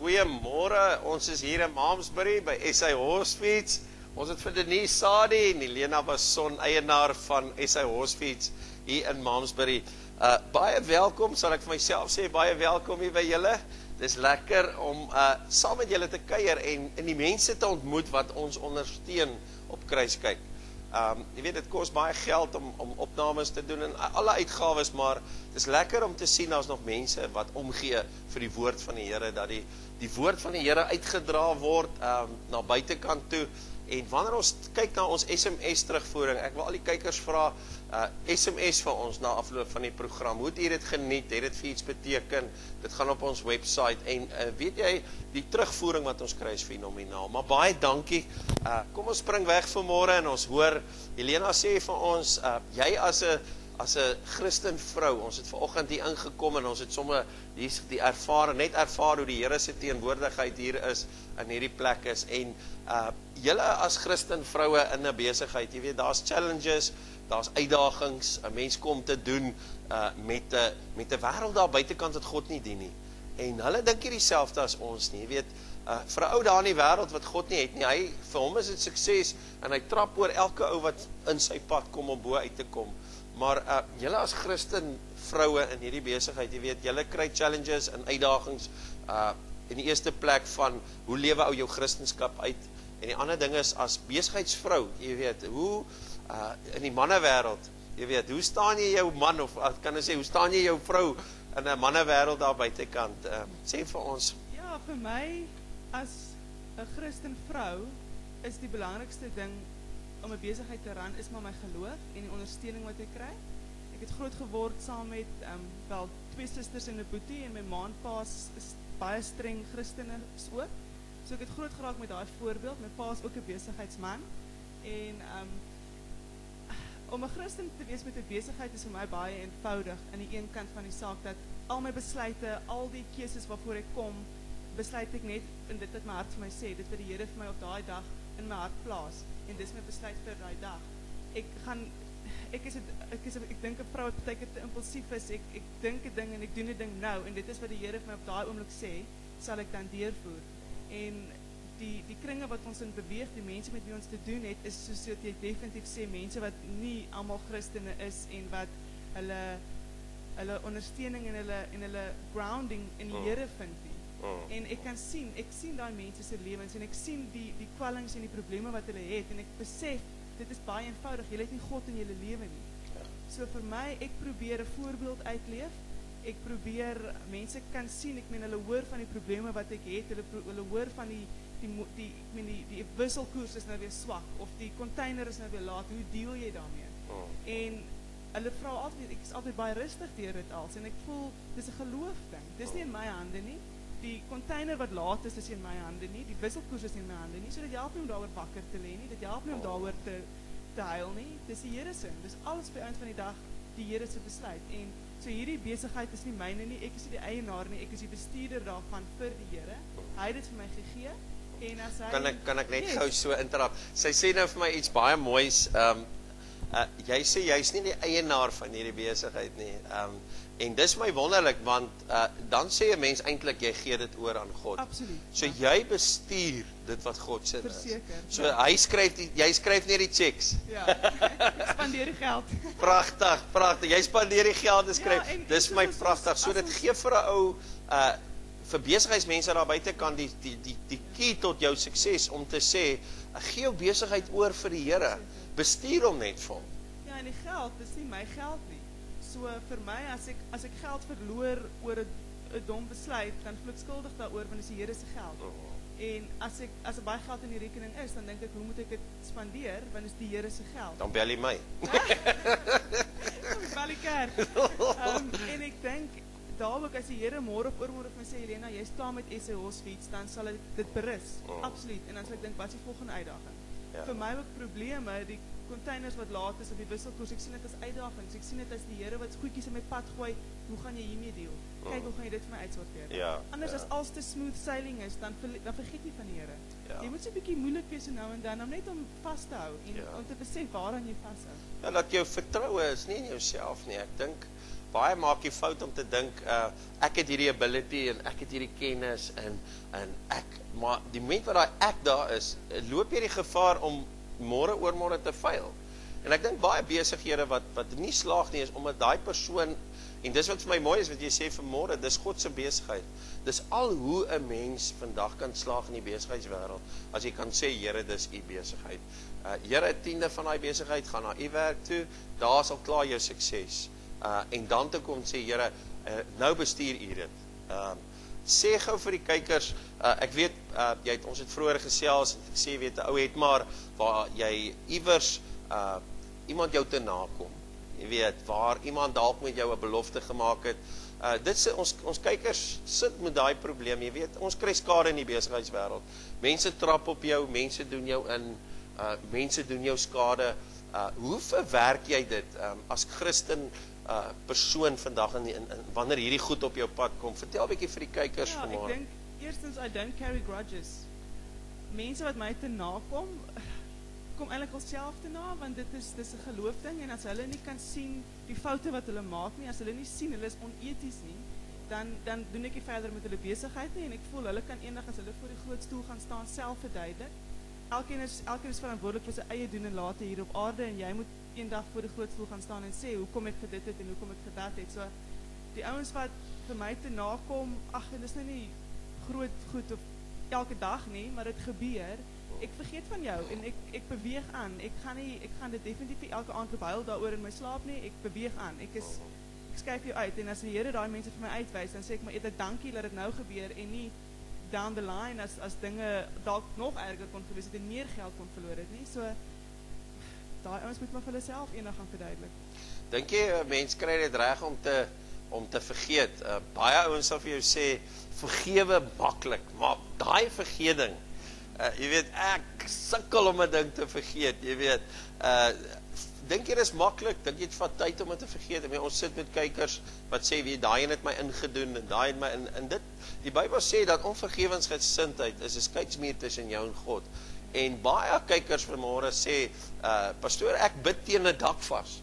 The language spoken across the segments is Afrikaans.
Goeiemôre, ons is hier in Malmesbury by SA Horsefeeds. Ons het vir Denise Sadi en Helena Basson, eienaar van SA Horsefeeds hier in Malmesbury. Baie welkom, sal ek vir myself sê, baie welkom hier by julle. Dis lekker om saam met julle te kuier en die mense te ontmoet wat ons ondersteun op Kruiskyk. Jy weet, dit kos baie geld om opnames te doen en alle uitgawes, maar het is lekker om te sien, daar's nog mense wat omgee vir die woord van die Here, dat die woord van die Here uitgedra word na buitekant toe. En wanneer ons kyk na ons SMS terugvoering, ek wil al die kykers vra, SMS vir ons na afloop van die program. Hoe het jy dit geniet? Het dit vir iets beteken? Dit gaan op ons website en weet jy, die terugvoering wat ons kry is fenomenaal. Maar baie dankie. Kom ons spring weg vanmôre en ons hoor, Helena sê vir ons, jy as 'n Christen vrou, ons het vanoggend hier ingekom en ons het sommer net ervaar hoe die Here se teenwoordigheid hier is in hierdie plek is en julle as Christen vroue in 'n besigheid, jy weet, daar's challenges, daar's uitdagings, 'n mens kom te doen met 'n wêreld daar buitekant wat God nie dien nie. En hulle dink nie dieselfde as ons nie, jy weet, vir 'n ou daar in die wêreld wat God nie het nie, vir hom is dit sukses en hy trap oor elke ou wat in sy pad kom om bo uit te kom. Maar julle as Christen vroue in hierdie besigheid, jy weet, julle kry challenges en uitdagings in die eerste plek van hoe lewe ou jou Christenskap uit en die ander ding is as besigheidsvrou, jy weet, hoe in die mannewêreld, jy weet, hoe staan jy jou man of kan ek sê, hoe staan jy jou vrou in 'n mannewêreld daar buitekant? Sê vir ons. Ja, vir my as 'n Christen vrou is die belangrikste ding om 'n besigheid te ran is maar my geloof en die ondersteuning wat ek kry. Ek het groot geword saam met wel 2 susters en 'n boetie en my ma en pa is baie streng Christene ook. So ek het groot geraak met daai voorbeeld. My pa is ook 'n besigheidsman en om 'n Christen te wees met 'n besigheid is vir my baie eenvoudig aan die een kant van die saak dat al my besluite, al die keuses waarvoor ek kom, besluit ek net in dit wat my hart vir my sê, dit wat die Here vir my op daai dag in my hart plaas en dis my besluit vir daai dag. Ek dink 'n vrou wat baie keer te impulsief is. Ek dink 'n ding en ek doen 'n ding nou en dit is wat die Here vir my op daai oomblik sê, sal ek dan deurvoer. En die kringe wat ons in beweeg, die mense met wie ons te doen het, is soos jy definitief sê, mense wat nie almal Christene is en wat hulle ondersteuning en hulle grounding in die Here vind nie. En ek sien daai mense se lewens en ek sien die kwellings en die probleme wat hulle het en ek besef dit is baie eenvoudig, jy het nie God in julle lewe nie. So vir my, ek probeer 'n voorbeeld uitleef. Ek probeer mense kan sien, ek meen hulle hoor van die probleme wat ek het, hulle hoor van die wisselkoers is nou weer swak of die container is nou weer laat, hoe deel jy daarmee? En hulle vra altyd, ek is altyd baie rustig deur dit als en ek voel dis 'n geloof ding. Dis nie in my hande nie. Die container wat laat is in my hande nie, die wisselkoers is in my hande nie, so dit help nie om daaroor wakker te lê nie, dit help nie om daaroor te huil nie, dis die Here se, dis alles by eind van die dag die Here se besluit, en so hierdie besigheid is nie myne nie, ek is nie die eienaar nie, ek is die bestuurder daarvan vir die Here, hy het dit vir my gegee, en as hy... Kan ek net gou so interrup, sy sê nou vir my iets baie moois, jy sê jy's nie die eienaar van hierdie besigheid nie, en dis my wonderlik, want dan sê 'n mens eintlik jy gee dit oor aan God. Absoluut. So jy bestuur dit wat God sê. Verseker. So jy skryf net die checks. Ja, ek spandeer die geld. Pragtig. Jy spandeer die geld en skryf. Ja, en dis vir my pragtig. So dit gee vir 'n ou vir besigheidsmense daar buite kan die key tot jou sukses om te sê, gee jou besigheid oor vir die Here. Bestuur hom net vir hom. Ja, en die geld, dis nie my geld nie. So vir my, as ek geld verloor oor 'n dom besluit, dan voel ek skuldig daaroor, want dit is die Here se geld. En as baie geld in die rekening is, dan dink ek, hoe moet ek dit spandeer, want dit is die Here se geld. Dan bel jy my. Bel die kerk. En ek dink, daar ook as die Here môre of oormôre vir my sê, Helena, jy's klaar met SA Horsefeeds, dan sal ek dit berus. Absoluut. En dan sal ek dink, wat is die volgende uitdaging? Ja. Vir my ook probleme, die containers wat laat is op die wisselkoers, ek sien dit as uitdagings, ek sien dit as die Here wat goedjies in my pad gooi, hoe gaan jy hiermee deel? Kyk, hoe gaan jy dit vir my uitsorteer? Ja, anders as alles te smooth sailing is, dan vergeet jy van die Here. Ja. Jy moet so 'n bietjie moeilik wees nou en dan, om net om vas te hou, en om te besef waaraan jy vashou. Ja, dat jou vertroue is nie in jouself nie, ek dink, baie maak die fout om te dink ek het hierdie ability en ek het hierdie kennis en ek, maar die moment wat daai ek daar is, loop jy die gevaar om môre oormôre te fail. En ek dink baie besighede wat nie slaag nie is omdat daai persoon, en dis wat vir my mooi is wat jy sê vanmôre, dis God se besigheid. Dis al hoe 'n mens vandag kan slaag in die besigheidswêreld as jy kan sê Here, dis u besigheid. Here, 10de van daai besigheid gaan na u werk toe, daar sal klaar jou sukses. En dan te kom sê Here, nou bestuur u dit. Sê gou vir die kykers, ek weet ons het vroeër gesels en ek sê weet 'n ou het maar waar jy iewers iemand jou te nakom. Jy weet waar iemand dalk met jou 'n belofte gemaak het. Dit sê ons kykers sit met daai probleem. Jy weet ons kry skade in die besigheidswêreld. Mense trap op jou, mense doen jou in, mense doen jou skade. Hoe verwerk jy dit as Christen persoon vandag in wanneer hierdie goed op jou pad kom? Vertel 'n bietjie vir die kykers vanmôre. Ek dink eerstens I don't carry grudges. Mense wat my te nakom, kom eintlik alself te na, want dis 'n geloofding en as hulle nie kan sien die foute wat hulle maak nie, as hulle nie sien hulle is oneties nie, dan doen ek nie verder met hulle besigheid nie en ek voel hulle kan eendag as hulle voor die groot stoel gaan staan self verduidelik. Elkeen is verantwoordelik vir sy eie doen en late hier op aarde en jy moet eendag voor die groot stoel gaan staan en sê hoekom ek vir dit het en hoekom ek vir dat het. So die ouens wat vir my te nakom, ag, dit is nou nie groot goed of elke dag nie, maar dit gebeur. Ek vergeet van jou en ek beweeg aan. Ek gaan dit definitief nie elke aand huil daaroor in my slaap nie. Ek beweeg aan. Ek skuif jou uit en as die Here daai mense vir my uitwys, dan sê ek maar eerder dankie dat dit nou gebeur en nie down the line as dinge dalk nog erger kon gewees het en meer geld kon verloor het nie. So daai ouens moet maar vir hulle self eendag gaan verduidelik. Dink jy mense kry dit reg om te vergeet? Baie ouens sal vir jou sê vergewe maklik, maar daai vergeding, jy weet ek sukkel om 'n ding te vergeet, jy weet. Dink jy dis maklik? Dink jy dit vat tyd om dit te vergeet? Ek meen ons sit met kykers wat sê wie daai het my ingedoen en daai het my in dit. Die Bybel sê dat onvergewensgesindheid is 'n skeidsmuur tussen jou en God. En baie kykers vanmôre sê, pastoor, ek bid teen 'n dak vas.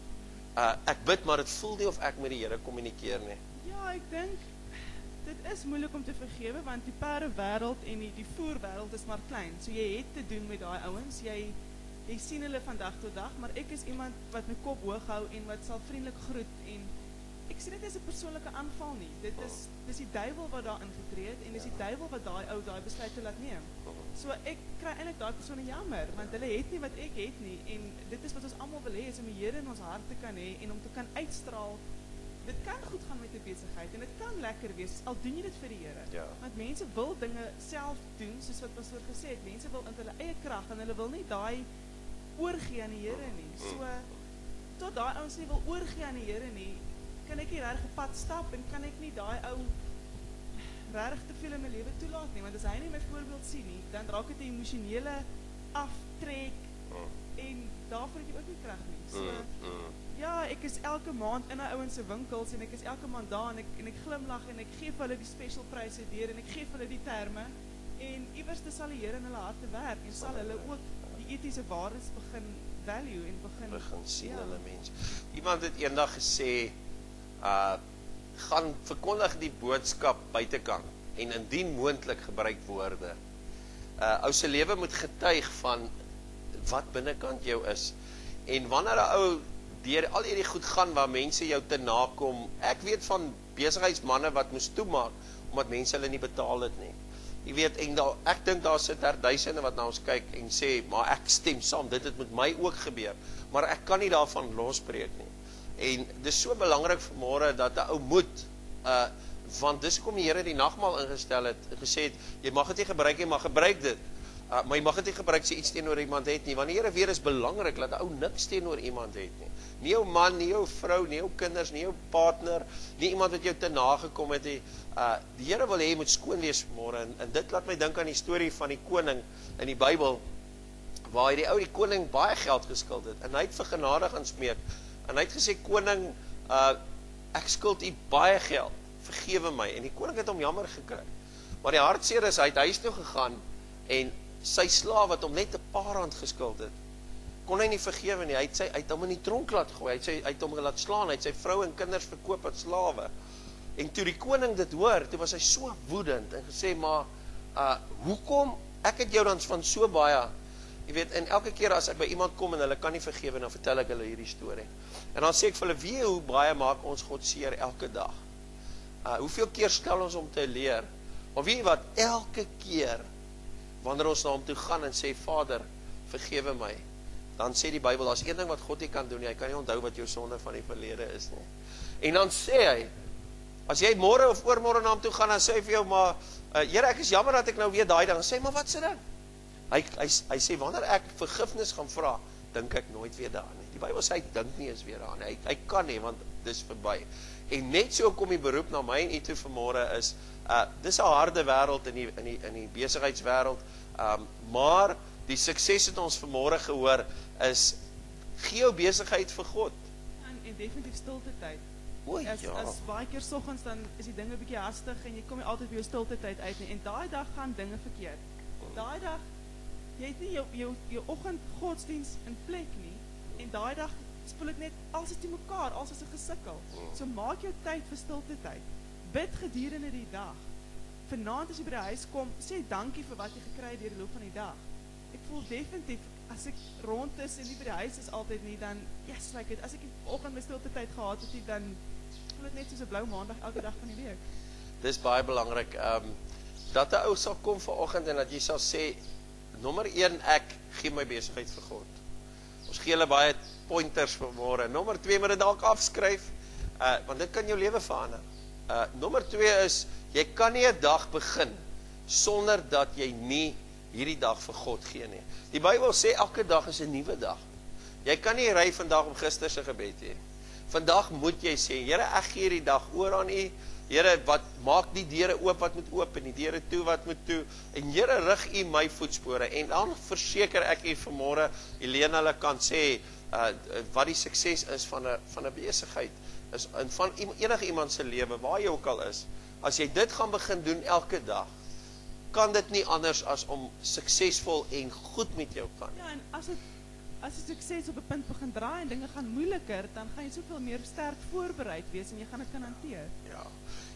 Ek bid, maar dit voel nie of ek met die Here kommunikeer nie. Ja, ek dink dit is moeilik om te vergewe want die perdewêreld en die voerwêreld is maar klein. So jy het te doen met daai ouens. Jy sien hulle van dag tot dag, maar ek is iemand wat my kop hoog hou en wat sal vriendelik groet en ek sien dit as 'n persoonlike aanval nie. Dis die duiwel wat daar ingetree het en dis die duiwel wat daai besluit te laat neem. So ek kry eintlik daai persone jammer want hulle het nie wat ek het nie en dit is wat ons almal wil hê is om die Here in ons hart te kan hê en om te kan uitstraal. Dit kan goed gaan met 'n besigheid en dit kan lekker wees al doen jy dit vir die Here. Ja. Want mense wil dinge self doen soos wat pastoor gesê het. Mense wil in hulle eie krag en hulle wil nie daai oorgee aan die Here nie. So tot daai ouens nie wil oorgee aan die Here nie, kan ek nie regtig 'n pad stap en kan ek nie daai ou regtig te veel in my lewe toelaat nie, want as hy nie my voorbeeld sien nie, dan raak dit 'n emosionele aftrek en daarvoor het jy ook nie krag nie. So ja, ek is elke maand in 'n ouens se winkels en ek is elke maand daar en ek glimlag en ek gee vir hulle die special pryse deur en ek gee vir hulle die terme en iewers sal die Here in hulle harte werk en sal hulle ook die etiese waardes begin value en begin sien hulle mense. Iemand het eendag gesê gaan verkondig die boodskap buitekant en indien moontlik gebruik woorde. Ou se lewe moet getuig van wat binnekant jou is. En wanneer 'n ou deur al hierdie goed gaan waar mense jou te nakom, ek weet van besigheidsmanne wat moes toemaak omdat mense hulle nie betaal het nie. Jy weet, en ek dink daar sit duisende wat na ons kyk en sê, maar ek stem saam, dit het met my ook gebeur, maar ek kan nie daarvan losbreek nie. En dis so belangrik vanmôre dat 'n ou moet, want dis hoekom die Here die nagmaal ingestel het, gesê het, jy mag dit nie gebruik nie, maar gebruik dit. Maar jy mag dit nie gebruik as jy iets teenoor iemand het nie, want die Here weet is belangrik dat 'n ou niks teenoor iemand het nie. Nie jou man, nie jou vrou, nie jou kinders, nie jou partner, nie iemand wat jou te nagekom het nie. Die Here wil hê jy moet skoon wees vanmôre en dit laat my dink aan die storie van die koning in die Bybel waar hy die koning baie geld geskuld het en hy het vir genade gaan smeek en hy het gesê koning, ek skuld u baie geld, vergewe my, en die koning het hom jammer gekry. Maar die hartseer is hy het huis toe gegaan en sy slaaf wat hom net 'n paar rand geskuld het, kon hy nie vergewe nie. Hy het hom in die tronk laat gooi, hy het hom laat slaan, hy het sy vrou en kinders verkoop as slawe. En toe die koning dit hoor, toe was hy so woedend en gesê, maar hoekom, ek het jou dan van so baie, jy weet, en elke keer as ek by iemand kom en hulle kan nie vergewe, dan vertel ek hulle hierdie storie. En dan sê ek vir hulle, weet hoe baie maak ons God seer elke dag? Hoeveel keer stel ons om te leer? Maar weet jy wat, elke keer, wanneer ons na hom toe gaan en sê, Vader, vergewe my, dan sê die Bybel, daar is een ding wat God nie kan doen, hy kan nie onthou wat jou sonde van die verlede is nie. En dan sê hy, as jy môre of oormôre na hom toe gaan, dan sê hy vir jou, maar, Here, ek is jammer dat ek nou weer daai ding, dan sê hy, maar wat sê dan? Hy sê, wanneer ek vergifnis gaan vra, dink ek nooit weer daaraan nie. Die Bybel sê, hy dink nie eens weer daaraan nie. Hy kan nie, want dis verby. En net so kom die beroep na my en u toe vanmôre is, dis 'n harde wêreld in die besigheidswêreld, maar die sukses het ons vanmôre gehoor is, gee jou besigheid vir God. En definitief stilte tyd. O, ja. As baie keer soggens dan is die dinge bietjie hastig en jy kom nie altyd by jou stilte tyd uit nie. En daai dag gaan dinge verkeerd. Daai dag, jy het nie jou oggend godsdiens in plek nie. En daai dag voel ek net, alles is te mekaar, alles is 'n gesukkel. So maak jou tyd vir stilte tyd. Bid gedurende die dag. Vanaand as jy by die huis kom, sê dankie vir wat jy gekry het deur die loop van die dag. Ek voel definitief, as ek rond is en nie by die huis is altyd nie, dan, yes, like it, as ek die oggend my stilte tyd gehad het, dan voel het net soos 'n blou maandag elke dag van die week. Dis baie belangrik, dat 'n ou sal kom vanoggend en dat jy sal sê, nommer 1, ek gee my besigheid vir God. Ons gee hulle baie pointers vanmôre. Nommer 2, moet dit dalk afskryf, want dit kan jou lewe verander. Nommer 2 is, jy kan nie 'n dag begin sonder dat jy nie hierdie dag vir God gee nie. Die Bybel sê elke dag is 'n nuwe dag. Jy kan nie ry vandag om gister se gebed hê. Vandag moet jy sê, Here, ek gee hierdie dag oor aan U. Here, wat maak die deure oop wat moet oop en die deure toe wat moet toe. En Here, rig U my voetspore. En dan verseker ek U vanmôre, Helena, hulle kan sê wat die sukses is van 'n besigheid is en van enige iemand se lewe waar jy ook al is. As jy dit gaan begin doen elke dag, kan dit nie anders as om suksesvol en goed met jou gaan. Ja, en as die sukses op 'n punt begin draai en dinge gaan moeiliker, dan gaan jy soveel meer sterk voorbereid wees en jy gaan dit kan hanteer. Ja.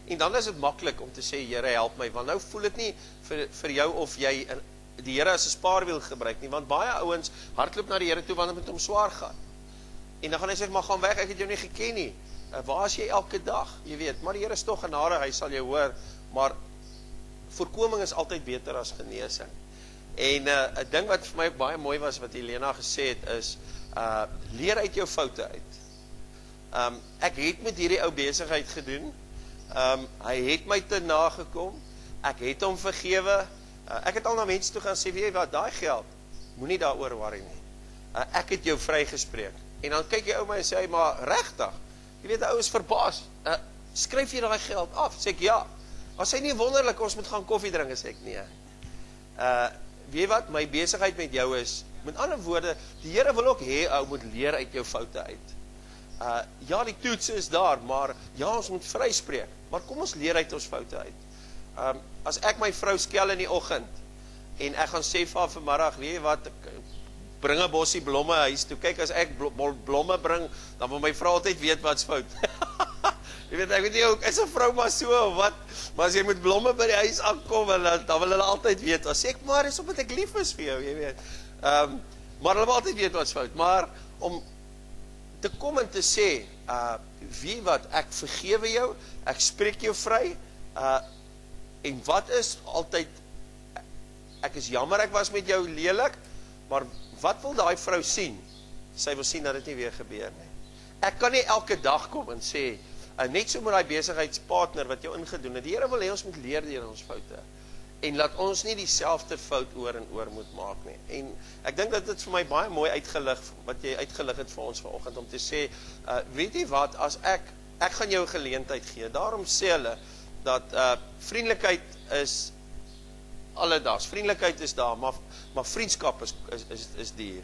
En dan is dit maklik om te sê, Here, help my, want nou voel dit nie vir jou of jy die Here as 'n spaarwiel gebruik nie, want baie ouens hardloop na die Here toe wanneer dit met hom swaar gaan. En dan gaan hy sê, maar gaan weg, ek het jou nie geken nie. Waar is jy elke dag? Jy weet, maar die Here is tog genade, hy sal jou hoor, maar voorkoming is altyd beter as genesing. En 'n ding wat vir my ook baie mooi was wat Helena gesê het is, leer uit jou foute uit. Ek het met hierdie ou besigheid gedoen. Hy het my te nagekom. Ek het hom vergewe. Ek het al na mense toe gaan sê, weet jy wat, daai geld, moenie daaroor worry nie. Ek het jou vrygespreek. En dan kyk die ou my en sê hy, maar regtig? Jy weet, die ou is verbaas. Skryf jy daai geld af? Sê ek ja. As hy nie wonderlik, ons moet gaan koffie drink, sê ek nee. Weet wat, my besigheid met jou is, met ander woorde, die Here wil ook hê ou moet leer uit jou foute uit. Ja, die toets is daar, maar ja, ons moet vryspreek. Maar kom ons leer uit ons foute uit. As ek my vrou skel in die oggend en ek gaan sê vir haar vanmiddag, weet jy wat, bring 'n bossie blomme huis toe. Kyk, as ek blomme bring, dan wil my vrou altyd weet wat's fout. Jy weet, ek weet nie ook, is 'n vrou maar so of wat, maar as jy met blomme by die huis aankom, dan wil hulle altyd weet, as ek maar is omdat ek lief is vir jou, jy weet. Maar hulle wil altyd weet wat's fout, maar om te kom en te sê, wie wat, ek vergewe jou, ek spreek jou vry, en wat is altyd, ek is jammer ek was met jou lelik, maar wat wil daai vrou sien? Sy wil sien dat dit nie weer gebeur nie. Ek kan nie elke dag kom en sê, net so met daai besigheidspartner wat jou ingedoen het, die Here wil hê ons moet leer deur ons foute, en laat ons nie dieselfde fout oor en oor moet maak nie. En ek dink dat dit vir my baie mooi uitgelig, wat jy uitgelig het vir ons vanoggend, om te sê, weet jy wat, as ek gaan jou 'n geleentheid gee, daarom sê hulle, dat vriendelikheid is alledaags, vriendelikheid is daar, maar vriendskap is duur.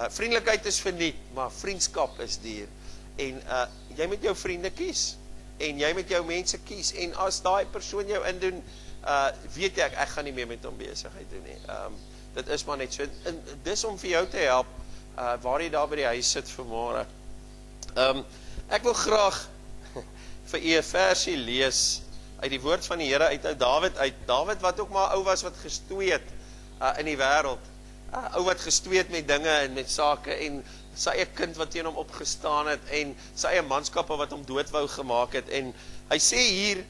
Vriendelikheid is verniet, maar vriendskap is duur. En jy moet jou vriende kies, en jy moet jou mense kies, en as daai persoon jou indoen, weet ek gaan nie meer met hom besigheid doen nie. Dit is maar net so, en dis om vir jou te help, waar jy daar by die huis sit vanmôre. Ek wil graag vir u 'n versie lees uit die woord van die Here uit Dawid uit. Dawid wat ook maar ou was wat gestoei het in die wêreld. Ou wat gestoei het met dinge en met sake en sy eie kind wat teen hom opgestaan het en sy eie manskappe wat hom dood wou gemaak het. En hy sê hier,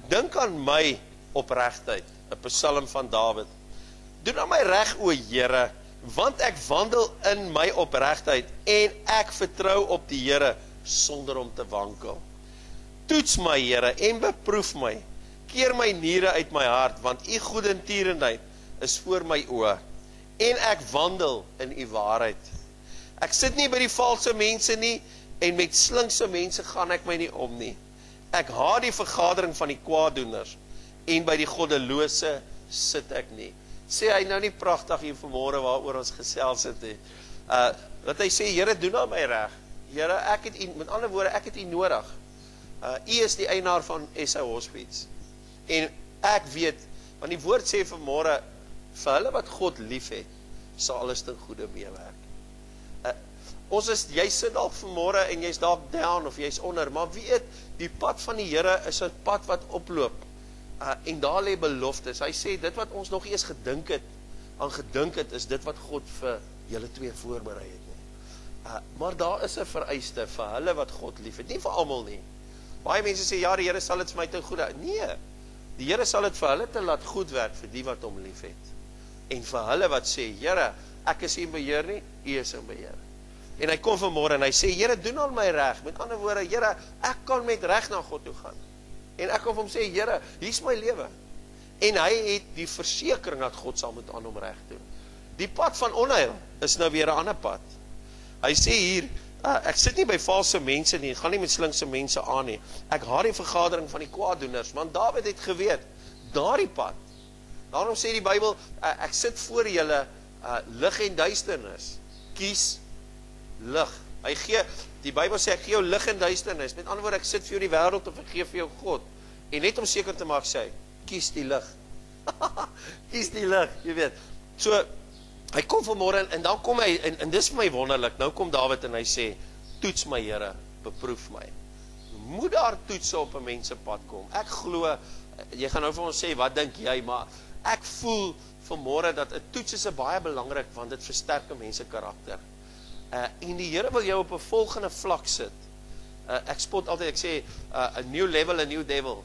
dink aan my opregtheid, 'n Psalm van Dawid. Doen aan my reg, o Here, want ek wandel in my opregtheid en ek vertrou op die Here sonder om te wankel. Toets my, Here, en beproef my. Keer my niere uit my hart, want u goedertierenheid is voor my oë en ek wandel in u waarheid. Ek sit nie by die valse mense nie en met slinkse mense gaan ek my nie om nie. Ek haat die vergadering van die kwaaddoeners en by die goddelose sit ek nie. Sê hy nou nie pragtig hier vanmôre waaroor ons gesels het nie. Wat hy sê, Here, doen aan my reg. Here, ek het u, met ander woorde, ek het u nodig. U is die eienaar van SA Hospice. En ek weet, want die woord sê vanmôre, vir hulle wat God lief het, sal alles ten goeie meewerk. Jy sit dalk vanmôre en jy's dalk down of jy's onder, maar weet, die pad van die Here is 'n pad wat oploop. En daar lê beloftes. Hy sê, dit wat ons nog eers gedink het, is dit wat God vir julle twee voorberei het. Maar daar is 'n vereiste vir hulle wat God lief het, nie vir almal nie. Baie mense sê, ja, die Here sal dit vir my ten goeie. Nee, die Here sal dit vir hulle te laat goed werk vir die wat hom lief het. En vir hulle wat sê, Here, ek is nie in beheer nie, U is in beheer. En hy kom vanmôre en hy sê, Here, doen al my reg. Met ander woorde, Here, ek kan met reg na God toe gaan. En ek kan vir hom sê, Here, hier's my lewe. En hy het die versekering dat God sal met aan hom reg doen. Die pad van onheil is nou weer 'n ander pad. Hy sê hier, ek sit nie by valse mense nie, gaan nie met slinkse mense aan nie. Ek haat die vergadering van die kwaaddoeners, want Dawid het geweet, daardie pad. Daarom sê die Bybel, ek sit voor julle lig en duisternis. Kies lig. Die Bybel sê, ek gee jou lig en duisternis. Met ander woorde, ek sit vir jou die wêreld of ek gee vir jou God. En net om seker te maak sê, kies die lig. Kies die lig, jy weet. So, hy kom vanmôre en dan kom hy, en dis vir my wonderlik, nou kom Dawid en hy sê, toets my, Here, beproef my. Moet daar toetse op 'n mens se pad kom. Ek glo, jy gaan nou vir ons sê, wat dink jy, maar ek voel vanmôre dat 'n toets is baie belangrik, want dit versterk 'n mens se karakter. En die Here wil jou op 'n volgende vlak sit. Ek spot altyd, ek sê, a new level, a new devil.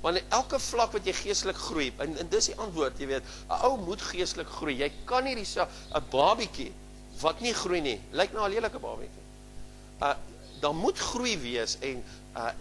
Want elke vlak wat jy geestelik groei, en dis die antwoord, jy weet, 'n ou moet geestelik groei. Jy kan nie 'n babietjie wat nie groei nie, lyk na 'n lelike babietjie. Daar moet groei wees en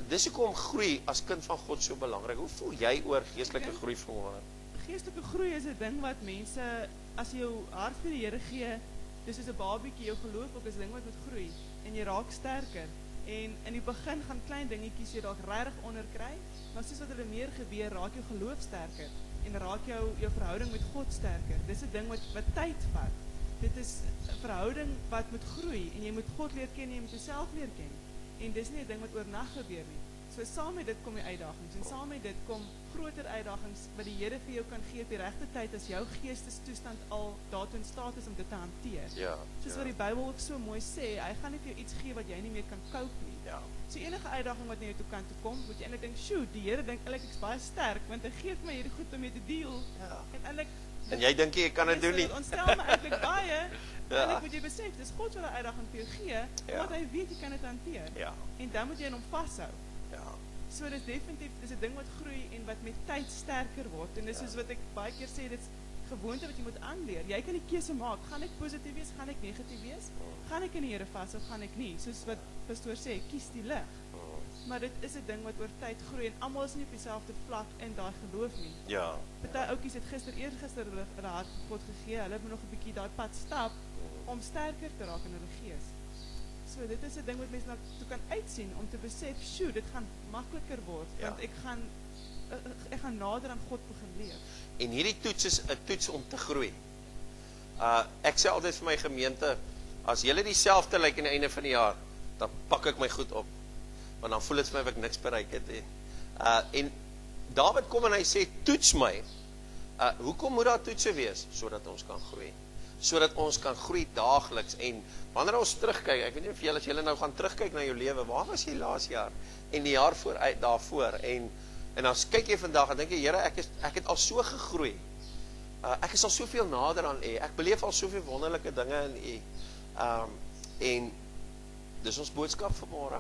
dis hoekom groei as kind van God so belangrik. Hoe voel jy oor geestelike groei vanmôre? Geestelike groei is 'n ding wat mense, as jy jou hart vir die Here gee, dis soos 'n babietjie, jou geloof ook is 'n ding wat moet groei en jy raak sterker. En in die begin gaan klein dingetjies jy dalk regtig onder kry, maar soos wat hulle meer gebeur, raak jou geloof sterker en raak jou verhouding met God sterker. Dis 'n ding wat tyd vat. Dit is 'n verhouding wat moet groei en jy moet God leer ken en jy moet jouself leer ken. En dis nie 'n ding wat oornag gebeur nie. So saam met dit kom die uitdagings en saam met dit kom groter uitdagings wat die Here vir jou kan gee op die regte tyd as jou geestestoestand al daartoe in staat is om dit te hanteer. Ja. Soos wat die Bybel ook so mooi sê, hy gaan nie vir jou iets gee wat jy nie meer kan cope nie. Ja. So enige uitdaging wat na jou toe kan toe kom, moet jy eintlik dink, "Sjoe, die Here dink eintlik ek's baie sterk want hy gee vir my hierdie goed om mee te deel." Ja. En eintlik En jy dink jy kan dit doen nie. Ons stel my eintlik baie. Ja. Eintlik moet jy besef, dis God wat 'n uitdaging vir jou gee, Ja. want hy weet jy kan dit hanteer. Ja. En dan moet jy in hom vashou. Ja. So dis definitief, dis 'n ding wat groei en wat met tyd sterker word. En dis soos wat ek baie keer sê, dit's gewoonte wat jy moet aanleer. Jy kan die keuse maak, gaan ek positief wees, gaan ek negatief wees? Gaan ek in die Here vas of gaan ek nie? Soos wat pastoor sê, kies die lig. Maar dit is 'n ding wat oor tyd groei en almal is nie op dieselfde vlak in daai geloof nie. Ja. Party ouetjies het eergister hulle hart vir God gegee. Hulle moet nog 'n bietjie daai pad stap om sterker te raak in hulle gees. So dit is 'n ding wat mense na toe kan uitsien om te besef, "Sjoe, dit gaan makliker word want ek gaan nader aan God begin leef." En hierdie toets is 'n toets om te groei. Ek sê altyd vir my gemeente, as julle dieselfde lyk aan die einde van die jaar, dan pak ek my goed op. Want dan voel dit vir my of ek niks bereik het nie. En Dawid kom en hy sê, "Toets my." Hoekom moet daar toetse wees? Sodat ons kan groei. sodat ons kan groei daagliks. En wanneer ons terugkyk, ek weet nie of julle, as julle nou gaan terugkyk na jou lewe, waar was jy laas jaar en die jaar daarvoor, en dan kyk jy vandag en dink jy, Here, ek het al so gegroei. Ek is al soveel nader aan U. Ek beleef al soveel wonderlike dinge in U. En dis ons boodskap vanmôre.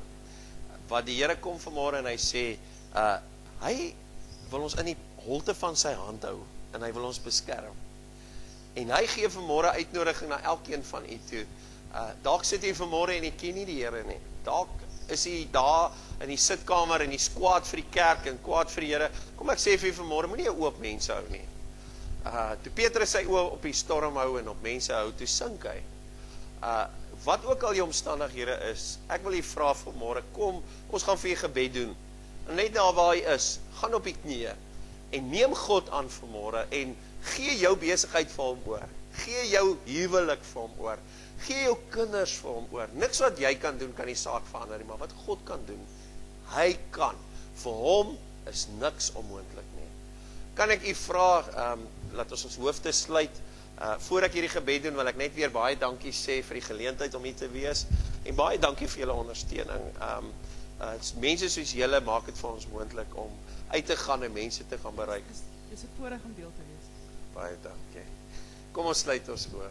Wat die Here kom vanmôre en hy sê, hy wil ons in die holte van sy hand hou en hy wil ons beskerm. En hy gee vanmôre uitnodiging na elkeen van u toe. Dalk sit jy vanmôre en jy ken nie die Here nie. Dalk is jy daar in die sitkamer en jy's kwaad vir die kerk en kwaad vir die Here. Kom ek sê vir jy vanmôre, moenie 'n oop mense hou nie. Toe Petrus sy oë op die storm hou en op mense hou, toe sink hy. Wat ook al die omstandighede is, ek wil jy vra vanmôre, kom, ons gaan vir jy gebed doen. En net daar waar hy is, gaan op die knieë en neem God aan vanmôre en gee jou besigheid vir hom oor. Gee jou huwelik vir hom oor. Gee jou kinders vir hom oor. Niks wat jy kan doen kan die saak verander nie, maar wat God kan doen, hy kan. Vir hom is niks onmoontlik nie. Kan ek u vra, laat ons hoofde sluit. Voor ek hierdie gebed doen, wil ek net weer baie dankie sê vir die geleentheid om hier te wees. En baie dankie vir julle ondersteuning. Mense soos julle maak dit vir ons moontlik om uit te gaan en mense te gaan bereik. Dis 'n voorreg om deel te wees. Baie dankie. Kom ons sluit ons oë.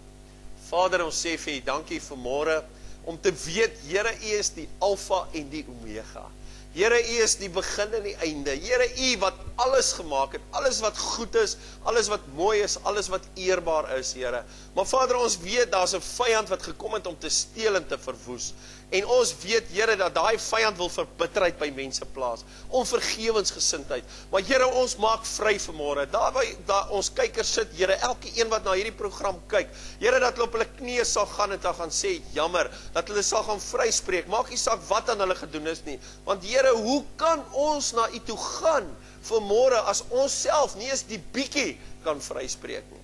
Vader, ons sê vir U dankie vanmôre om te weet, Here, U is die Alfa en die Omega. Here, U is die begin en die einde. Here, U wat alles gemaak het, alles wat goed is, alles wat mooi is, alles wat eerbaar is, Here. Maar Vader, ons weet daar's 'n vyand wat gekom het om te steel en te verwoes. En ons weet, Here, dat daai vyand wil verbitterheid by mense plaas, onvergewensgesindheid. Maar Here, ons maak vry vanmôre. Daar ons kykers sit, Here, elke een wat na hierdie program kyk, Here, dat hulle op hulle knieë sal gaan en dan gaan sê, jammer, dat hulle sal gaan vryspreek. Maak nie saak wat aan hulle gedoen is nie. Want Here, hoe kan ons na U toe gaan vanmôre as ons self nie eens die bietjie kan vryspreek nie?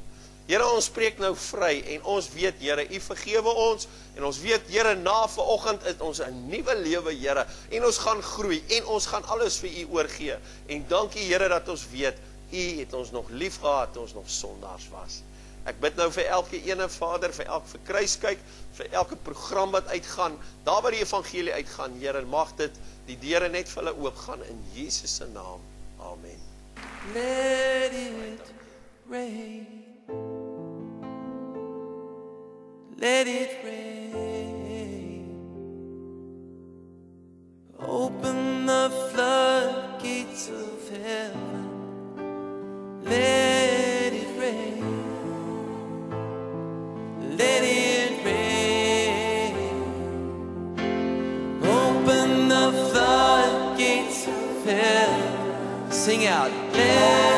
Here, ons spreek nou vry en ons weet, Here, U vergewe ons en ons weet, Here, na vanoggend is ons 'n nuwe lewe, Here, en ons gaan groei en ons gaan alles vir U oorgee. En dankie, Here, dat ons weet, U het ons nog lief gehad toe ons nog sondaars was. Ek bid nou vir elke ene, Vader, vir kruiskyk, vir elke program wat uitgaan, daar waar die evangelie uitgaan, Here, mag dit die deure net vir hulle oopgaan in Jesus se naam. Amen. Let it rain. Let it rain. Open the floodgates of heaven. Let it rain. Let it rain. Open the floodgates of heaven. Sing out. Let